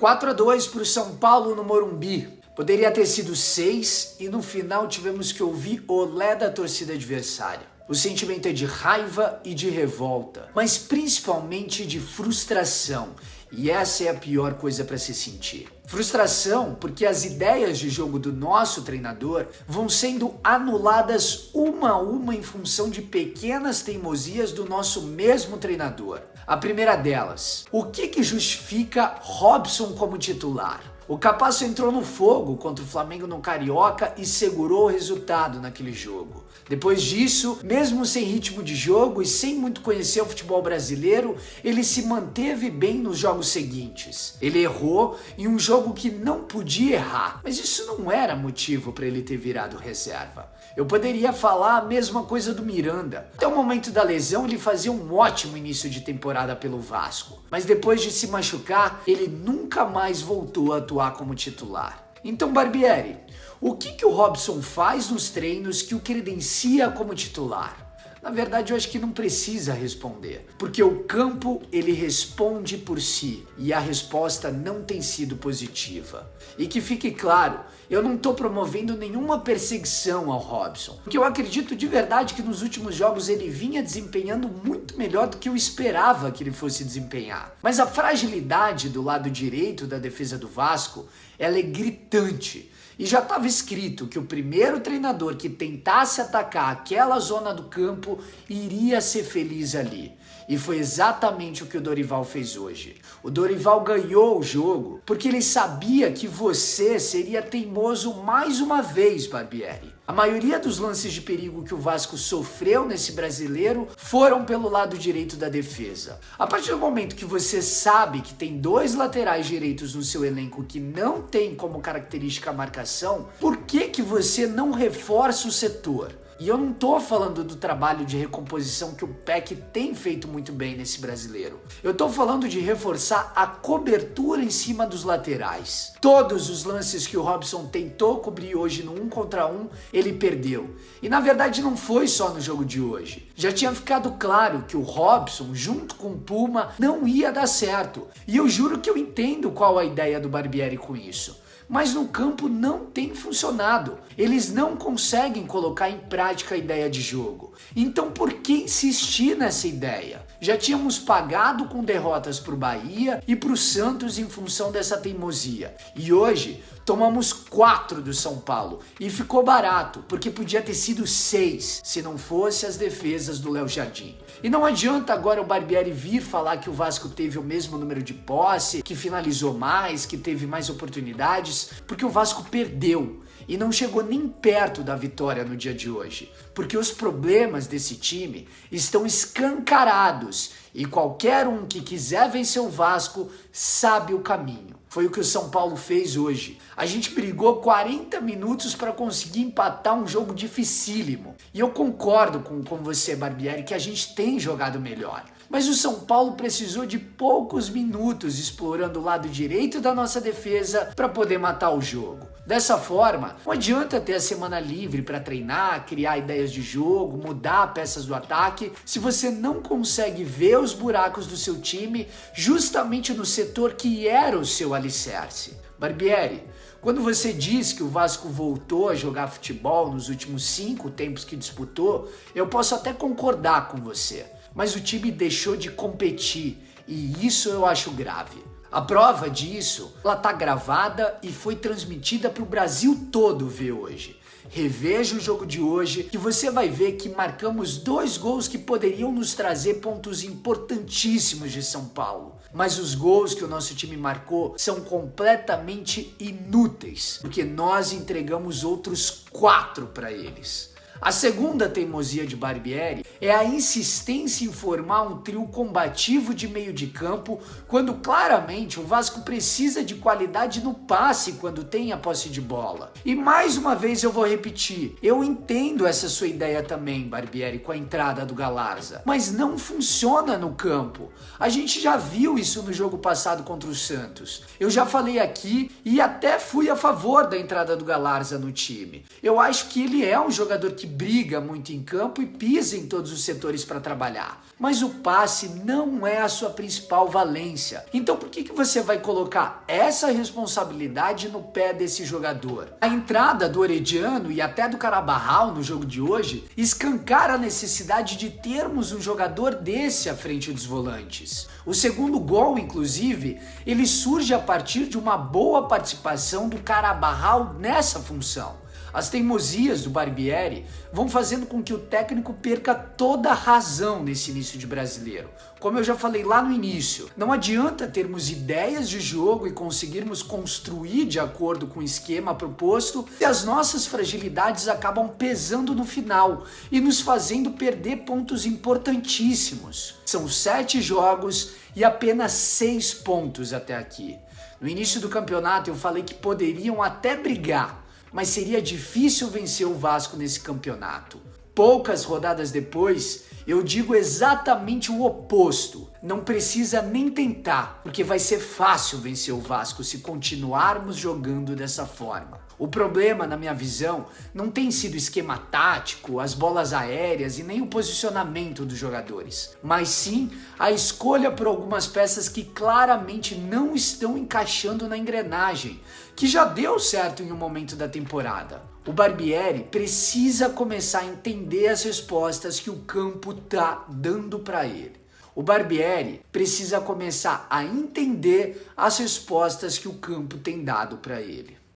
4-2 para o São Paulo no Morumbi. Poderia ter sido 6 e no final tivemos que ouvir olé da torcida adversária. O sentimento é de raiva e de revolta, mas principalmente de frustração. E essa é a pior coisa para se sentir. Frustração porque as ideias de jogo do nosso treinador vão sendo anuladas uma a uma em função de pequenas teimosias do nosso mesmo treinador. A primeira delas, o que justifica Robson como titular? O Capasso entrou no fogo contra o Flamengo no Carioca e segurou o resultado naquele jogo. Depois disso, mesmo sem ritmo de jogo e sem muito conhecer o futebol brasileiro, ele se manteve bem nos jogos seguintes. Ele errou em um jogo que não podia errar, mas isso não era motivo para ele ter virado reserva. Eu poderia falar a mesma coisa do Miranda. Até o momento da lesão, ele fazia um ótimo início de temporada pelo Vasco, mas depois de se machucar, ele nunca mais voltou a atuar como titular. Então, Barbieri, o que o Robson faz nos treinos que o credencia como titular? Na verdade, eu acho que não precisa responder, porque o campo ele responde por si e a resposta não tem sido positiva. E que fique claro, eu não estou promovendo nenhuma perseguição ao Robson, porque eu acredito de verdade que nos últimos jogos ele vinha desempenhando muito melhor do que eu esperava que ele fosse desempenhar. Mas a fragilidade do lado direito da defesa do Vasco, ela é gritante. E já estava escrito que o primeiro treinador que tentasse atacar aquela zona do campo iria ser feliz ali. E foi exatamente o que o Dorival fez hoje. O Dorival ganhou o jogo porque ele sabia que você seria teimoso mais uma vez, Barbieri. A maioria dos lances de perigo que o Vasco sofreu nesse brasileiro foram pelo lado direito da defesa. A partir do momento que você sabe que tem dois laterais direitos no seu elenco que não tem como característica a marcação, por que você não reforça o setor? E eu não tô falando do trabalho de recomposição que o PEC tem feito muito bem nesse brasileiro. Eu tô falando de reforçar a cobertura em cima dos laterais. Todos os lances que o Robson tentou cobrir hoje no 1 contra 1, ele perdeu. E na verdade não foi só no jogo de hoje. Já tinha ficado claro que o Robson, junto com o Puma, não ia dar certo. E eu juro que eu entendo qual a ideia do Barbieri com isso. Mas no campo não tem funcionado. Eles não conseguem colocar em prática a ideia de jogo. Então por que insistir nessa ideia? Já tínhamos pagado com derrotas para o Bahia e para o Santos em função dessa teimosia. E hoje tomamos 4 do São Paulo e ficou barato, porque podia ter sido 6 se não fosse as defesas do Léo Jardim. E não adianta agora o Barbieri vir falar que o Vasco teve o mesmo número de posse, que finalizou mais, que teve mais oportunidades, porque o Vasco perdeu e não chegou nem perto da vitória no dia de hoje, porque os problemas desse time estão escancarados e qualquer um que quiser vencer o Vasco sabe o caminho. Foi o que o São Paulo fez hoje. A gente brigou 40 minutos para conseguir empatar um jogo dificílimo. E eu concordo com você, Barbieri, que a gente tem jogado melhor. Mas o São Paulo precisou de poucos minutos explorando o lado direito da nossa defesa para poder matar o jogo. Dessa forma, não adianta ter a semana livre para treinar, criar ideias de jogo, mudar peças do ataque, se você não consegue ver os buracos do seu time justamente no setor que era o seu alicerce. Barbieri, quando você diz que o Vasco voltou a jogar futebol nos últimos 5 tempos que disputou, eu posso até concordar com você. Mas o time deixou de competir e isso eu acho grave. A prova disso, ela tá gravada e foi transmitida para o Brasil todo ver hoje. Reveja o jogo de hoje que você vai ver que marcamos 2 gols que poderiam nos trazer pontos importantíssimos de São Paulo. Mas os gols que o nosso time marcou são completamente inúteis, porque nós entregamos outros 4 para eles. A segunda teimosia de Barbieri é a insistência em formar um trio combativo de meio de campo, quando claramente o Vasco precisa de qualidade no passe quando tem a posse de bola. E mais uma vez eu vou repetir, eu entendo essa sua ideia também, Barbieri, com a entrada do Galarza, mas não funciona no campo. A gente já viu isso no jogo passado contra o Santos. Eu já falei aqui e até fui a favor da entrada do Galarza no time. Eu acho que ele é um jogador que briga muito em campo e pisa em todos os setores para trabalhar. Mas o passe não é a sua principal valência. Então por que você vai colocar essa responsabilidade no pé desse jogador? A entrada do Orediano e até do Carabarral no jogo de hoje escancara a necessidade de termos um jogador desse à frente dos volantes. O segundo gol, inclusive, ele surge a partir de uma boa participação do Carabarral nessa função. As teimosias do Barbieri vão fazendo com que o técnico perca toda a razão nesse início de Brasileiro. Como eu já falei lá no início, não adianta termos ideias de jogo e conseguirmos construir de acordo com o esquema proposto se as nossas fragilidades acabam pesando no final e nos fazendo perder pontos importantíssimos. São 7 jogos e apenas 6 pontos até aqui. No início do campeonato eu falei que poderiam até brigar, mas seria difícil vencer o Vasco nesse campeonato. Poucas rodadas depois, eu digo exatamente o oposto. Não precisa nem tentar, porque vai ser fácil vencer o Vasco se continuarmos jogando dessa forma. O problema, na minha visão, não tem sido o esquema tático, as bolas aéreas e nem o posicionamento dos jogadores, mas sim a escolha por algumas peças que claramente não estão encaixando na engrenagem, que já deu certo em um momento da temporada. O Barbieri precisa começar a entender as respostas que o campo tá dando para ele. O Barbieri precisa começar a entender as respostas que o campo tem dado para ele.